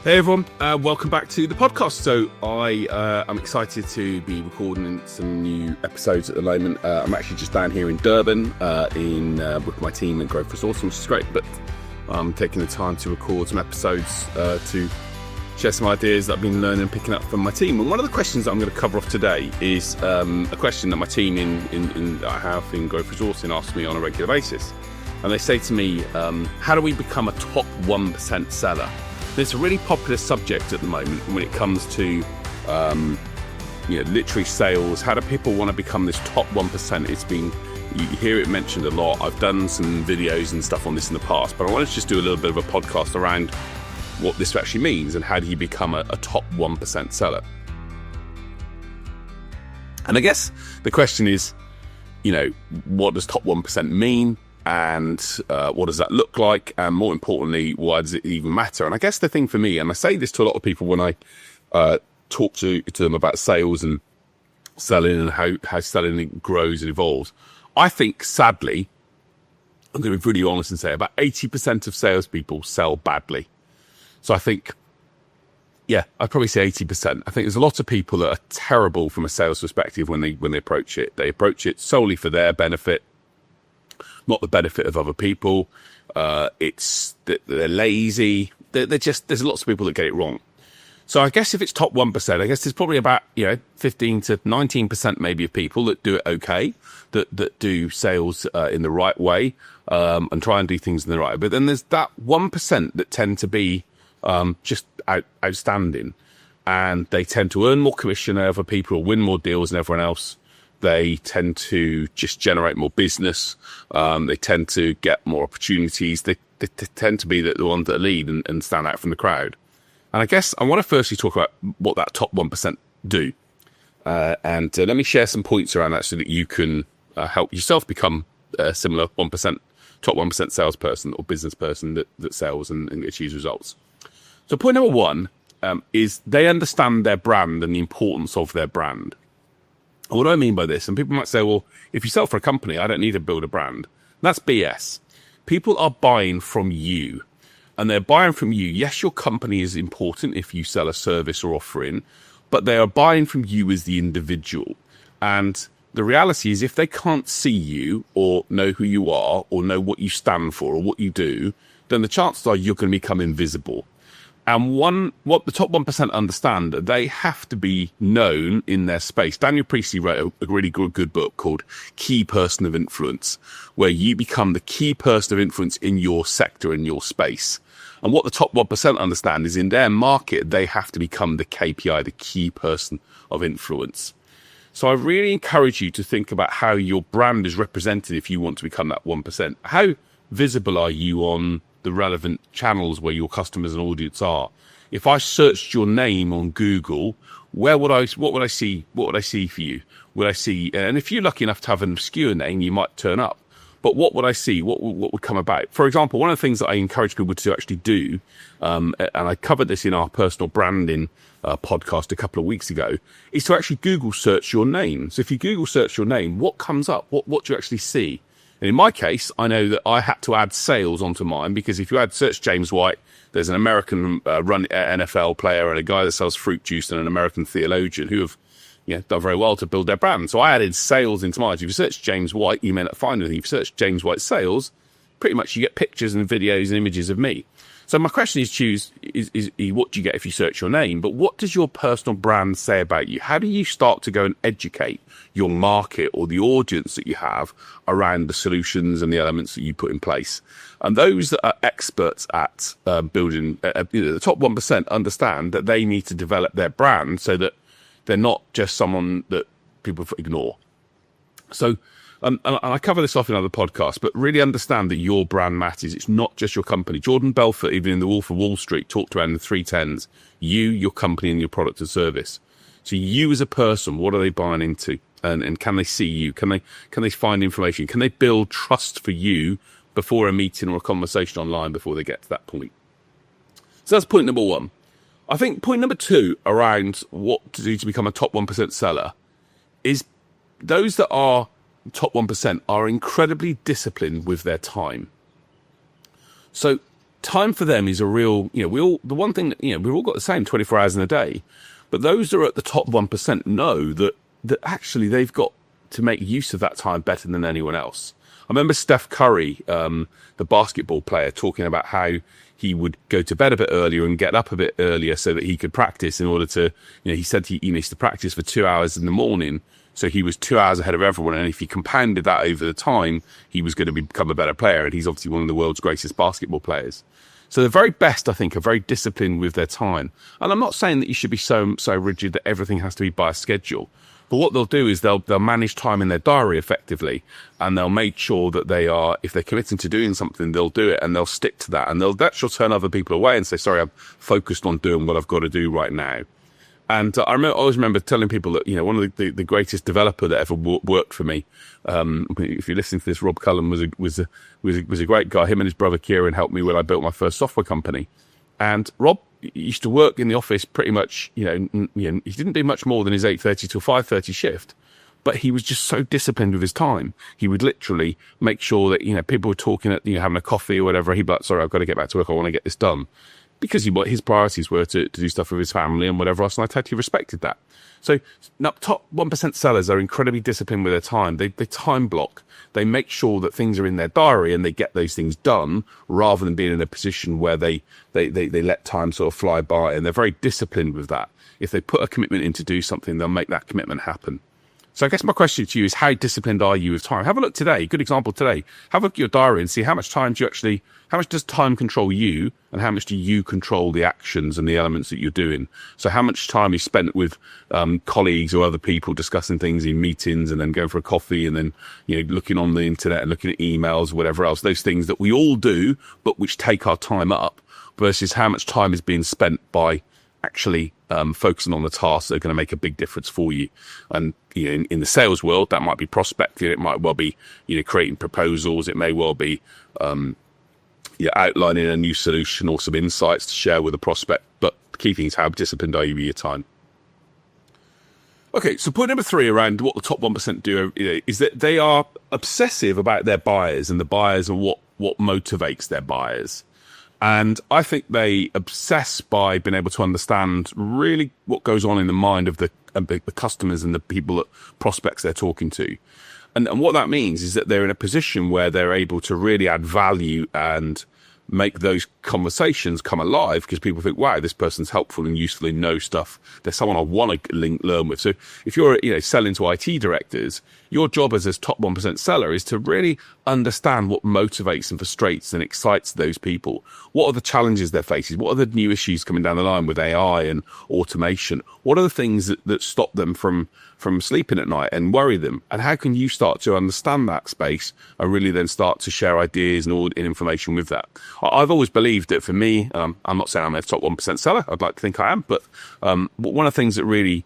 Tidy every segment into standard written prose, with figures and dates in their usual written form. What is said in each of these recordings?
Hey everyone, welcome back to the podcast. So I'm excited to be recording some new episodes at the moment. I'm actually just down here in Durban with my team in Growth Resourcing, which is great, but I'm taking the time to record some episodes to share some ideas that I've been learning and picking up from my team. And one of the questions that I'm going to cover off today is a question that my team that I have in Growth Resourcing asks me on a regular basis. And they say to me, how do we become a top 1% seller? It's a really popular subject at the moment when it comes to, literally sales. How do people want to become this top 1%? You hear it mentioned a lot. I've done some videos and stuff on this in the past, but I wanted to just do a little bit of a podcast around what this actually means and how do you become a top 1% seller. And I guess the question is, what does top 1% mean? And what does that look like? And more importantly, why does it even matter? And I guess the thing for me, and I say this to a lot of people when I talk to them about sales and selling and how selling grows and evolves, I think, sadly, I'm going to be really honest and say about 80% of salespeople sell badly. So I think, I'd probably say 80%. I think there's a lot of people that are terrible from a sales perspective when they approach it. They approach it solely for their benefit, not the benefit of other people. It's that they're lazy. There's lots of people that get it wrong. So I guess if it's top 1%, I guess there's probably about 15 to 19% maybe of people that do it okay, that do sales in the right way and try and do things in the right way. But then there's that 1% that tend to be just outstanding, and they tend to earn more commission than other people or win more deals than everyone else. They tend to just generate more business. They tend to get more opportunities. They tend to be the ones that lead and stand out from the crowd. And I guess I want to firstly talk about what that top 1% do. And let me share some points around that so that you can help yourself become a similar top 1% salesperson or business person that sells and achieves results. So point number one is they understand their brand and the importance of their brand. What do I mean by this? And people might say, well, if you sell for a company, I don't need to build a brand. That's BS. People are buying from you, and they're buying from you. Yes, your company is important if you sell a service or offering, but they are buying from you as the individual. And the reality is, if they can't see you or know who you are or know what you stand for or what you do, then the chances are you're going to become invisible. And what the top 1% understand, they have to be known in their space. Daniel Priestley wrote a really good book called Key Person of Influence, where you become the key person of influence in your sector, in your space. And what the top 1% understand is in their market, they have to become the KPI, the key person of influence. So I really encourage you to think about how your brand is represented if you want to become that 1%. How visible are you on the relevant channels where your customers and audience are? If I searched your name on Google, what would I see for you? Would I see, and if you're lucky enough to have an obscure name, you might turn up. But what would I see? What would come about? For example, one of the things that I encourage people to actually do, and I covered this in our personal branding podcast a couple of weeks ago, is to actually Google search your name. So if you Google search your name, what comes up? What do you actually see? And in my case, I know that I had to add sales onto mine, because if you add search James White, there's an American run NFL player and a guy that sells fruit juice and an American theologian who have done very well to build their brand. So I added sales into mine. If you search James White, you may not find anything. If you search James White sales, pretty much you get pictures and videos and images of me. So my question is what do you get if you search your name? But what does your personal brand say about you? How do you start to go and educate your market or the audience that you have around the solutions and the elements that you put in place? And those that are experts at building, the top 1% understand that they need to develop their brand so that they're not just someone that people ignore. So, and I cover this off in other podcasts, but really understand that your brand matters. It's not just your company. Jordan Belfort, even in The Wolf of Wall Street, talked around the 3 10s. You, your company, and your product or service. So you as a person, what are they buying into? And can they see you? Can they find information? Can they build trust for you before a meeting or a conversation online before they get to that point? So that's point number one. I think point number two around what to do to become a top 1% seller is those that are top 1% are incredibly disciplined with their time. So time for them is a real, the one thing that, we've all got the same 24 hours in a day, but those that are at the top 1% know that actually they've got to make use of that time better than anyone else. I remember Steph Curry, the basketball player, talking about how he would go to bed a bit earlier and get up a bit earlier so that he could practice in order to, he said he used to practice for 2 hours in the morning. So he was 2 hours ahead of everyone. And if he compounded that over the time, he was going to become a better player. And he's obviously one of the world's greatest basketball players. So the very best, I think, are very disciplined with their time. And I'm not saying that you should be so rigid that everything has to be by a schedule. But what they'll do is they'll manage time in their diary effectively, and they'll make sure that they are, if they're committing to doing something, they'll do it and they'll stick to that. And that will turn other people away and say, sorry, I'm focused on doing what I've got to do right now. And I always remember telling people that, one of the greatest developer that ever worked for me, if you're listening to this, Rob Cullen was a great guy. Him and his brother Kieran helped me when I built my first software company. And Rob used to work in the office pretty much, he didn't do much more than his 8:30 till 5:30 shift, but he was just so disciplined with his time. He would literally make sure that, people were talking at, having a coffee or whatever. He'd be like, sorry, I've got to get back to work. I want to get this done. Because his priorities were to do stuff with his family and whatever else, and I totally respected that. So now, top 1% sellers are incredibly disciplined with their time. They time block. They make sure that things are in their diary and they get those things done, rather than being in a position where they let time sort of fly by. And they're very disciplined with that. If they put a commitment in to do something, they'll make that commitment happen. So I guess my question to you is, how disciplined are you with time? Have a look today. Good example today. Have a look at your diary and see how much time how much does time control you, and how much do you control the actions and the elements that you're doing? So how much time is spent with colleagues or other people discussing things in meetings, and then going for a coffee, and then, looking on the internet and looking at emails, whatever else, those things that we all do, but which take our time up, versus how much time is being spent by actually focusing on the tasks that are going to make a big difference for you. And in the sales world, that might be prospecting. It might well be creating proposals. It may well be outlining a new solution or some insights to share with a prospect. But the key thing is, how disciplined are you with your time? Okay, so point number 3 around what the top 1% do is that they are obsessive about their buyers, and the buyers are what motivates their buyers. And I think they obsess by being able to understand really what goes on in the mind of the customers and the people, that prospects they're talking to. And what that means is that they're in a position where they're able to really add value and make those conversations come alive, because people think, wow, this person's helpful and useful and knows stuff. They're someone I want to learn with. So if you're, selling to IT directors, your job as a top 1% seller is to really understand what motivates and frustrates and excites those people. What are the challenges they're facing? What are the new issues coming down the line with AI and automation? What are the things that stop them from sleeping at night and worry them? And how can you start to understand that space and really then start to share ideas and information with that? I've always believed that for me, I'm not saying I'm a top 1% seller. I'd like to think I am, but one of the things that really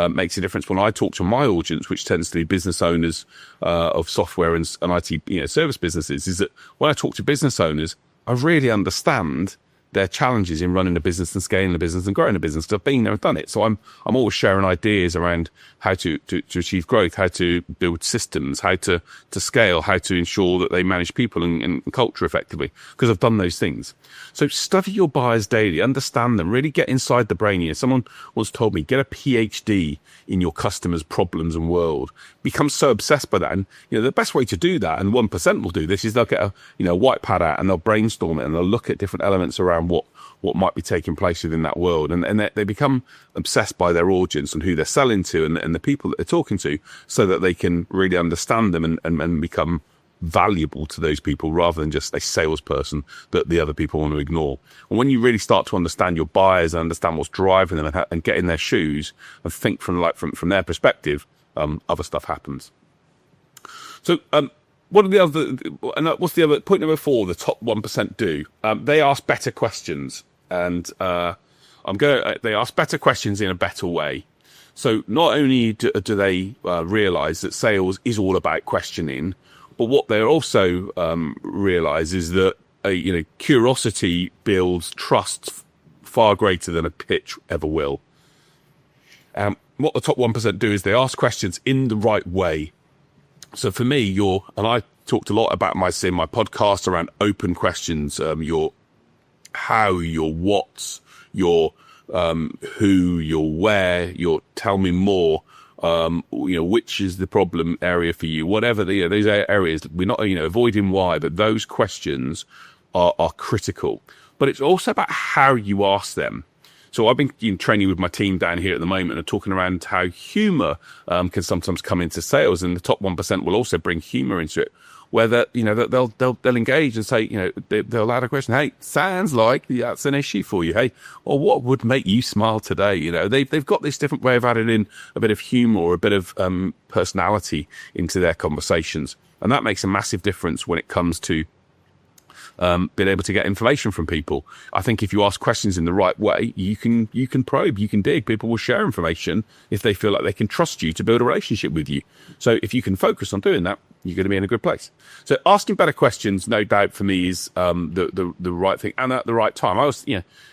makes a difference when I talk to my audience, which tends to be business owners of software and IT service businesses, is that when I talk to business owners, I really understand their challenges in running a business and scaling a business and growing a business, because I've been there and done it. So I'm always sharing ideas around how to achieve growth, how to build systems, how to scale, how to ensure that they manage people and culture effectively, because I've done those things. So study your buyers daily, understand them, really get inside the brain. Someone once told me, get a PhD in your customers' problems and world. Become so obsessed by that. And, the best way to do that, and 1% will do this, is they'll get a white pad out and they'll brainstorm it and they'll look at different elements around what might be taking place within that world. And they become obsessed by their audience and who they're selling to and the people that they're talking to, so that they can really understand them and become valuable to those people, rather than just a salesperson that the other people want to ignore. And when you really start to understand your buyers and understand what's driving them and get in their shoes and think from their perspective, other stuff happens. So, what's the other point number 4? The top 1% do. They ask better questions, and they ask better questions in a better way. So not only do they realize that sales is all about questioning, but what they also realize is that curiosity builds trust far greater than a pitch ever will. What the top 1% do is they ask questions in the right way. So for me, and I talked a lot about in my podcast around open questions. Your how, your what's, your who, your where, your tell me more, which is the problem area for you, whatever those areas. We're not, avoiding why, but those questions are critical. But it's also about how you ask them. So I've been training with my team down here at the moment and talking around how humor can sometimes come into sales, and the top 1% will also bring humor into it, where they'll engage and say, they'll add a question. Hey, sounds like that's an issue for you. Hey, or what would make you smile today? They've got this different way of adding in a bit of humor or a bit of personality into their conversations, and that makes a massive difference when it comes to being able to get information from people. I think if you ask questions in the right way, you can probe, you can dig. People will share information if they feel like they can trust you to build a relationship with you. So if you can focus on doing that, you're going to be in a good place. So asking better questions, no doubt for me, is the right thing, and at the right time. I always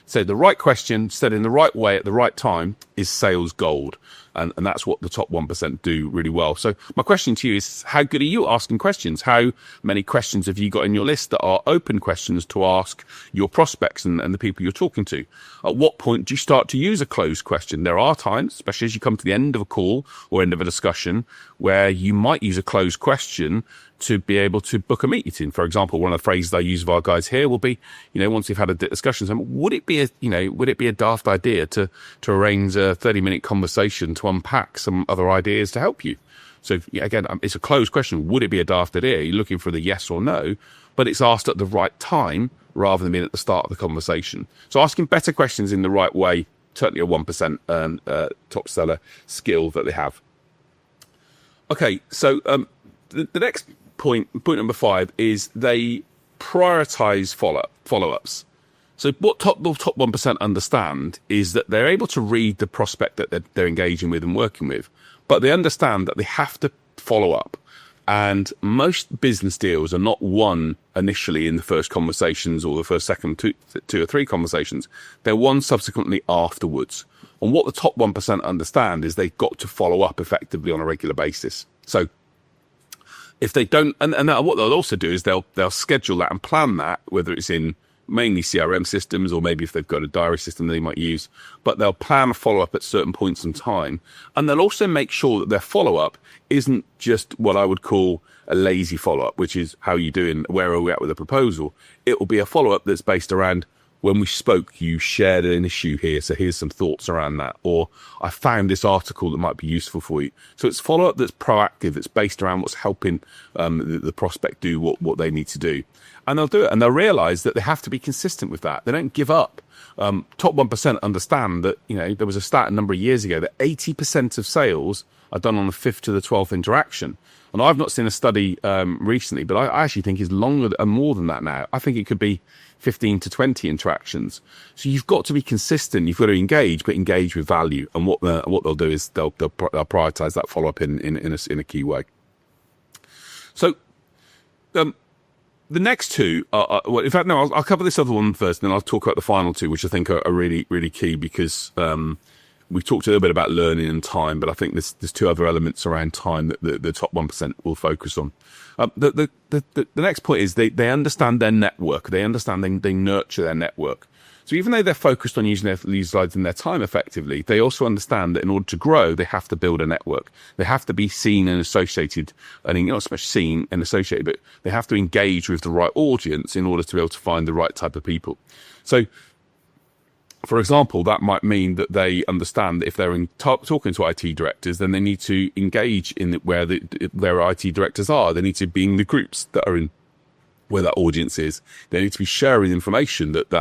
say the right question said in the right way at the right time is sales gold. And that's what the top 1% do really well. So my question to you is, how good are you at asking questions? How many questions have you got in your list that are open questions to ask your prospects and the people you're talking to? At what point do you start to use a closed question? There are times, especially as you come to the end of a call or end of a discussion, where you might use a closed question to be able to book a meeting. For example, one of the phrases I use with our guys here will be, once you've had a discussion, would it be a daft idea to arrange a 30-minute conversation to unpack some other ideas to help you? So again, it's a closed question. Would it be a daft idea? You're looking for the yes or no, but it's asked at the right time rather than being at the start of the conversation. So asking better questions in the right way, certainly a 1% top seller skill that they have. Okay, so the next point number 5 is they prioritize follow-ups. So what the top 1% understand is that they're able to read the prospect that they're engaging with and working with, but they understand that they have to follow up. And most business deals are not won initially in the first conversations or the first, second, two or three conversations. They're won subsequently afterwards. And what the top 1% understand is they've got to follow up effectively on a regular basis. So if they don't, and what they'll also do is they'll schedule that and plan that, whether it's in mainly CRM systems or maybe if they've got a diary system they might use, but they'll plan a follow-up at certain points in time. And they'll also make sure that their follow-up isn't just what I would call a lazy follow-up, which is how you doing, where are we at with a proposal? It will be a follow-up that's based around, when we spoke, you shared an issue here, so here's some thoughts around that. Or I found this article that might be useful for you. So it's follow-up that's proactive, that's based around what's helping the prospect do what they need to do. And they'll do it, and they'll realize that they have to be consistent with that. They don't give up. Top 1% understand that, there was a stat a number of years ago that 80% of sales are done on the 5th to the 12th interaction. And I've not seen a study recently, but I actually think it's longer and more than that now. I think it could be 15 to 20 interactions. So you've got to be consistent. You've got to engage, but engage with value. And what they'll do is they'll prioritize that follow up in a key way. So the next two are well, in fact, no, I'll cover this other one first, and then I'll talk about the final two, which I think are really, really key, because we've talked a little bit about learning and time, but I think there's two other elements around time that the top 1% will focus on. The next point is they understand their network. They understand they nurture their network. So even though they're utilizing their time effectively, they also understand that in order to grow, they have to build a network. They have to be seen and associated, and not so much seen and associated, but they have to engage with the right audience in order to be able to find the right type of people. So, for example, that might mean that they understand that if they're talking to IT directors, then they need to engage in where their IT directors are. They need to be in the groups that are in where that audience is. They need to be sharing information that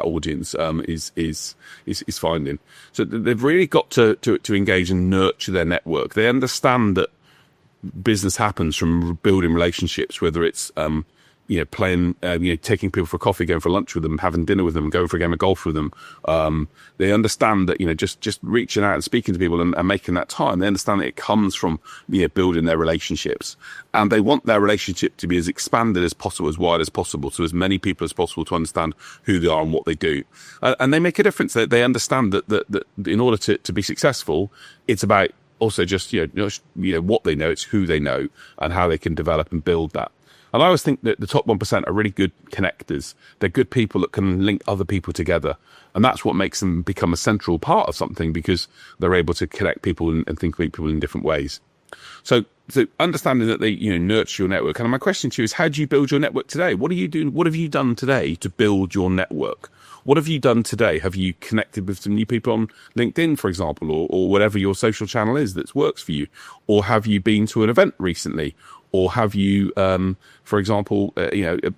audience is finding. So they've really got to engage and nurture their network. They understand that business happens from building relationships, whether it's playing, taking people for coffee, going for lunch with them, having dinner with them, going for a game of golf with them. They understand that, just reaching out and speaking to people and making that time. They understand that it comes from, building their relationships, and they want their relationship to be as expanded as possible, as wide as possible, so as many people as possible to understand who they are and what they do. And they make a difference. They understand that in order to be successful, it's about also just, what they know, it's who they know and how they can develop and build that. And I always think that the top 1% are really good connectors. They're good people that can link other people together. And that's what makes them become a central part of something, because they're able to connect people and think of people in different ways. So understanding that they, nurture your network. And my question to you is, how do you build your network today? What are you doing? What have you done today to build your network? What have you done today? Have you connected with some new people on LinkedIn, for example, or whatever your social channel is that works for you? Or have you been to an event recently? Or have you, for example, been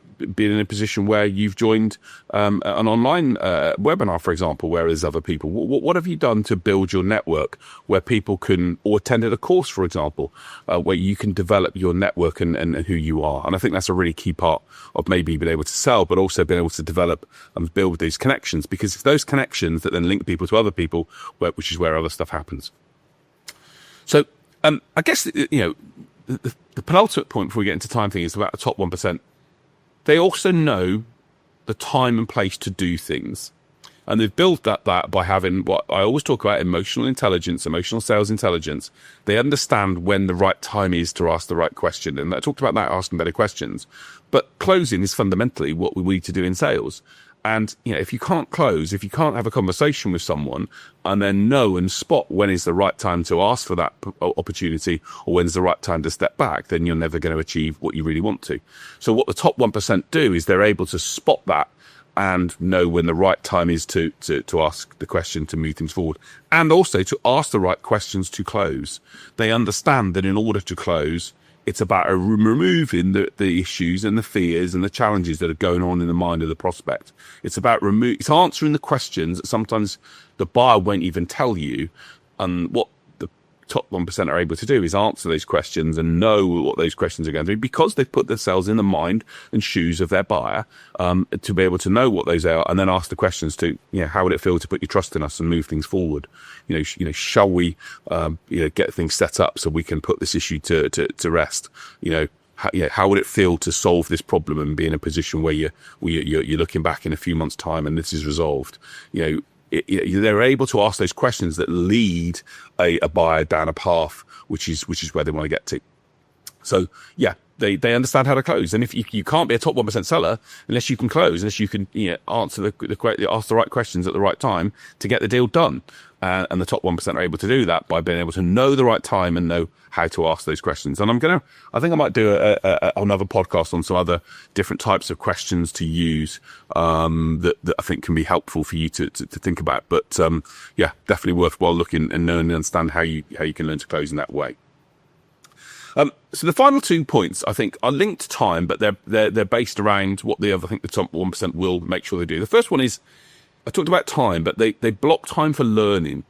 in a position where you've joined an online webinar, for example, where there's other people? What have you done to build your network where people can, or attended a course, for example, where you can develop your network and who you are? And I think that's a really key part of maybe being able to sell, but also being able to develop and build these connections, because it's those connections that then link people to other people, which is where other stuff happens. So I guess, the penultimate point before we get into time thing is about the top 1%. They also know the time and place to do things. And they've built that by having what I always talk about, emotional intelligence, emotional sales intelligence. They understand when the right time is to ask the right question. And I talked about that, asking better questions. But closing is fundamentally what we need to do in sales. And, if you can't close, if you can't have a conversation with someone and then know and spot when is the right time to ask for that opportunity, or when's the right time to step back, then you're never going to achieve what you really want to. So what the top 1% do is they're able to spot that and know when the right time is to ask the question to move things forward, and also to ask the right questions to close. They understand that in order to close, it's about removing the issues and the fears and the challenges that are going on in the mind of the prospect. It's about it's answering the questions that sometimes the buyer won't even tell you. And what the top 1% are able to do is answer those questions and know what those questions are going to be, because they've put themselves in the mind and shoes of their buyer, to be able to know what those are, and then ask the questions to, how would it feel to put your trust in us and move things forward? Shall we, get things set up so we can put this issue to rest? How would it feel to solve this problem and be in a position where you're looking back in a few months' time and this is resolved? They're able to ask those questions that lead a buyer down a path, which is where they want to get to. So they understand how to close. And if you can't be a top 1% seller unless you can close, unless you can ask the right questions at the right time to get the deal done. And the top 1% are able to do that by being able to know the right time and know how to ask those questions. And I think I might do another podcast on some other different types of questions to use, that I think can be helpful for you to think about. But, definitely worthwhile looking and knowing and understand how you can learn to close in that way. So the final 2 points, I think, are linked to time, but they're based around what I think the top 1% will make sure they do. The first one is, I talked about time, but they block time for learning.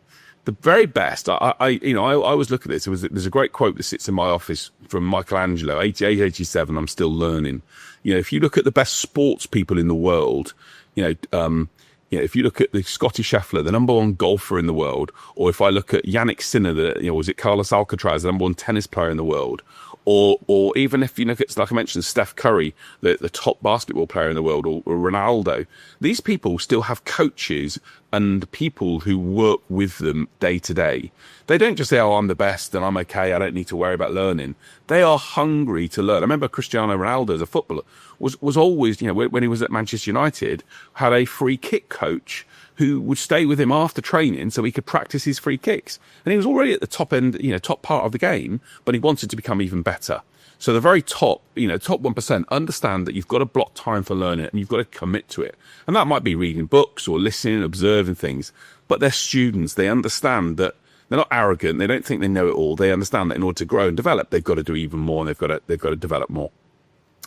The very best, I always look at this. There's a great quote that sits in my office from Michelangelo, 88, 87, I'm still learning. If you look at the best sports people in the world, if you look at the Scotty Scheffler, the number one golfer in the world, or if I look at Yannick Sinner, was it Carlos Alcaraz, the number one tennis player in the world, or even if you look at, like I mentioned, Steph Curry, the top basketball player in the world, or Ronaldo, these people still have coaches and people who work with them day to day. They don't just say, oh, I'm the best and I'm okay, I don't need to worry about learning. They are hungry to learn. I remember Cristiano Ronaldo, as a footballer, was always, when he was at Manchester United, had a free kick coach who would stay with him after training so he could practice his free kicks. And he was already at the top end, top part of the game, but he wanted to become even better. So the very top, top 1% understand that you've got to block time for learning and you've got to commit to it. And that might be reading books or listening, observing things, but they're students. They understand that they're not arrogant. They don't think they know it all. They understand that in order to grow and develop, they've got to do even more, and they've got to develop more.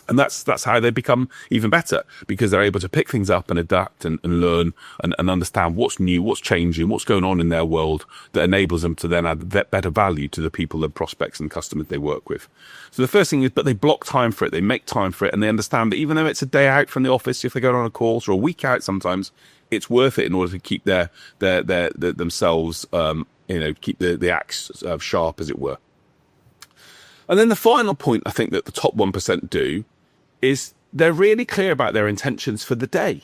And that's how they become even better, because they're able to pick things up and adapt and learn and understand what's new, what's changing, what's going on in their world, that enables them to then add better value to the people and prospects and customers they work with. So the first thing is, but they block time for it. They make time for it, and they understand that even though it's a day out from the office, if they're going on a course, or a week out sometimes, it's worth it in order to keep their themselves, keep the axe sharp, as it were. And then the final point I think that the top 1% do is they're really clear about their intentions for the day.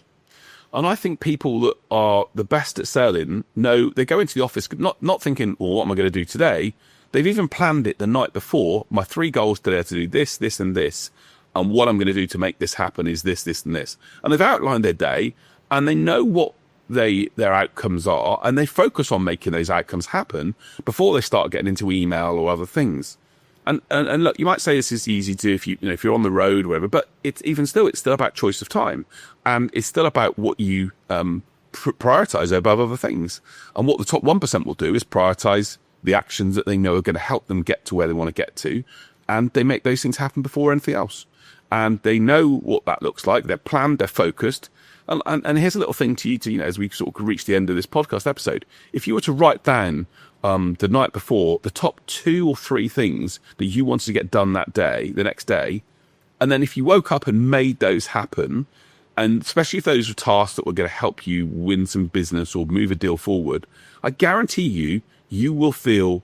And I think people that are the best at selling know they go into the office not thinking, well, what am I going to do today? They've even planned it the night before. My 3 goals today are to do this, this, and this. And what I'm going to do to make this happen is this, this, and this. And they've outlined their day, and they know what their outcomes are, and they focus on making those outcomes happen before they start getting into email or other things. And look, you might say this is easy to do if you're on the road or whatever, but it's still about choice of time, and it's still about what you prioritize above other things. And what the top 1% will do is prioritize the actions that they know are going to help them get to where they want to get to, and they make those things happen before anything else. And they know what that looks like. They're planned, they're focused. And here's a little thing to you, as we sort of reach the end of this podcast episode. If you were to write down the night before the top 2 or 3 things that you wanted to get done that day, the next day, and then if you woke up and made those happen, and especially if those were tasks that were going to help you win some business or move a deal forward, I guarantee you will feel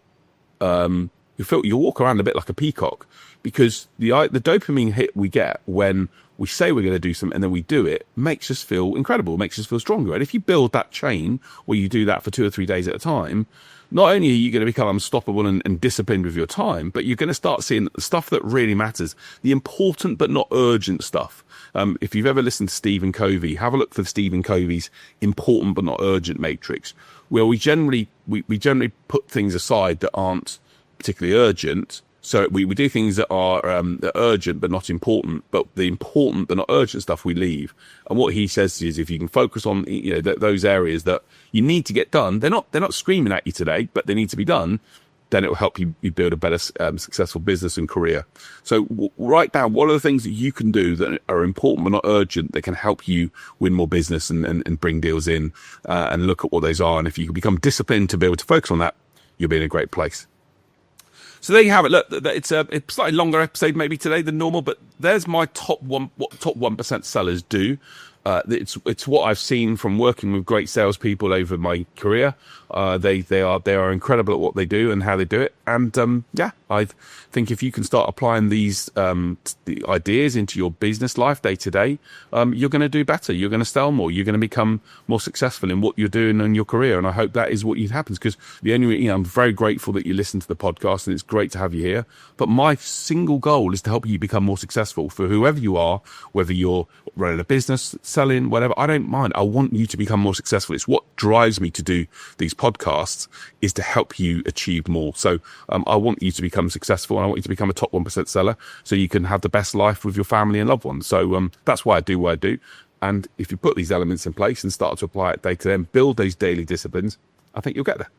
you'll walk around a bit like a peacock, because the dopamine hit we get when we say we're going to do something and then we do it makes us feel incredible, makes us feel stronger. And if you build that chain where you do that for 2 or 3 days at a time, not only are you going to become unstoppable and disciplined with your time, but you're going to start seeing the stuff that really matters, the important but not urgent stuff. If you've ever listened to Stephen Covey, have a look for Stephen Covey's important but not urgent matrix, where we generally put things aside that aren't particularly urgent. So we do things that are urgent but not important, but the important but not urgent stuff we leave. And what he says is, if you can focus on those areas that you need to get done, they're not screaming at you today, but they need to be done, then it will help you build a better successful business and career. So write down what are the things that you can do that are important but not urgent, that can help you win more business and bring deals in, and look at what those are. And if you can become disciplined to be able to focus on that, you'll be in a great place. So there you have it. Look, it's a slightly longer episode maybe today than normal, but there's my what top 1% sellers do. It's what I've seen from working with great salespeople over my career. They are incredible at what they do and how they do it. And I think if you can start applying these the ideas into your business life day to day, you're going to do better. You're going to sell more. You're going to become more successful in what you're doing in your career. And I hope that is what happens, because I'm very grateful that you listen to the podcast, and it's great to have you here. But my single goal is to help you become more successful for whoever you are, whether you're running a business, selling, whatever. I don't mind. I want you to become more successful. It's what drives me to do these podcasts, is to help you achieve more. So I want you to become successful, and I want you to become a top 1% seller so you can have the best life with your family and loved ones. So that's why I do what I do. And if you put these elements in place and start to apply it day to day and build those daily disciplines, I think you'll get there.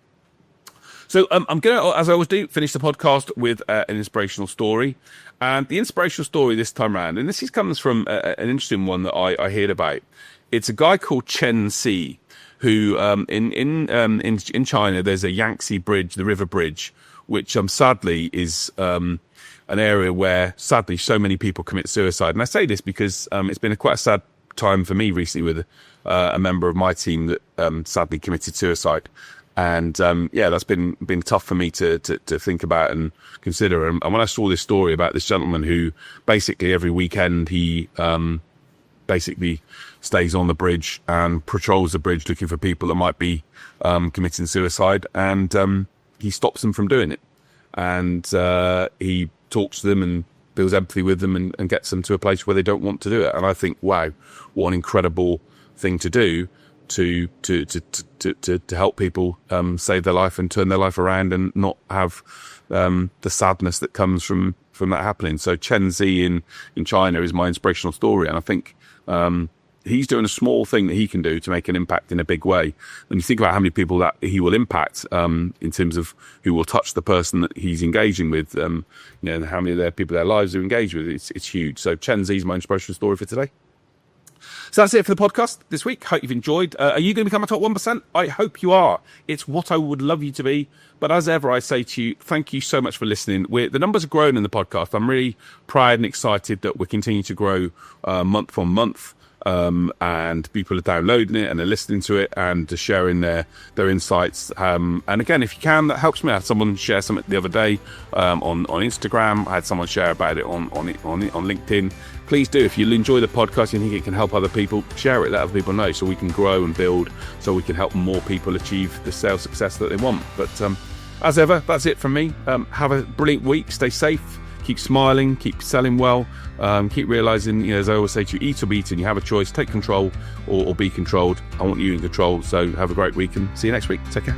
So I'm going to, as I always do, finish the podcast with an inspirational story. And the inspirational story this time around, and this comes from an interesting one that I heard about. It's a guy called Chen Xi, who in China, there's a Yangtze Bridge, the river bridge, which sadly is an area where sadly so many people commit suicide. And I say this because it's been quite a sad time for me recently with a member of my team that sadly committed suicide. And that's been tough for me to think about and consider. And when I saw this story about this gentleman who basically every weekend he basically stays on the bridge and patrols the bridge looking for people that might be committing suicide, and he stops them from doing it. And he talks to them and builds empathy with them and gets them to a place where they don't want to do it. And I think, wow, what an incredible thing to do to help people save their life and turn their life around and not have the sadness that comes from that happening. So Chen Xi in China is my inspirational story, and I think he's doing a small thing that he can do to make an impact in a big way. When you think about how many people that he will impact in terms of who will touch the person that he's engaging with, and how many of their people, their lives are engaged with, it's huge. So Chen Xi is my inspirational story for today. So that's it for the podcast this week. Hope you've enjoyed. Are you going to become a top 1%? I hope you are. It's what I would love you to be. But as ever, I say to you, thank you so much for listening. The numbers have grown in the podcast. I'm really proud and excited that we're continuing to grow month on month. And people are downloading it and they're listening to it and sharing their insights. And again, if you can, that helps me. I had someone share something the other day on Instagram. I had someone share about it on LinkedIn. Please do. If you enjoy the podcast and think it can help other people, share it, let other people know, so we can grow and build, so we can help more people achieve the sales success that they want. But as ever, that's it from me. Have a brilliant week. Stay safe. keep smiling, keep selling well, keep realizing, as I always say to you, eat or be eaten. You have a choice, take control or be controlled. I want you in control. So have a great week and see you next week. Take care.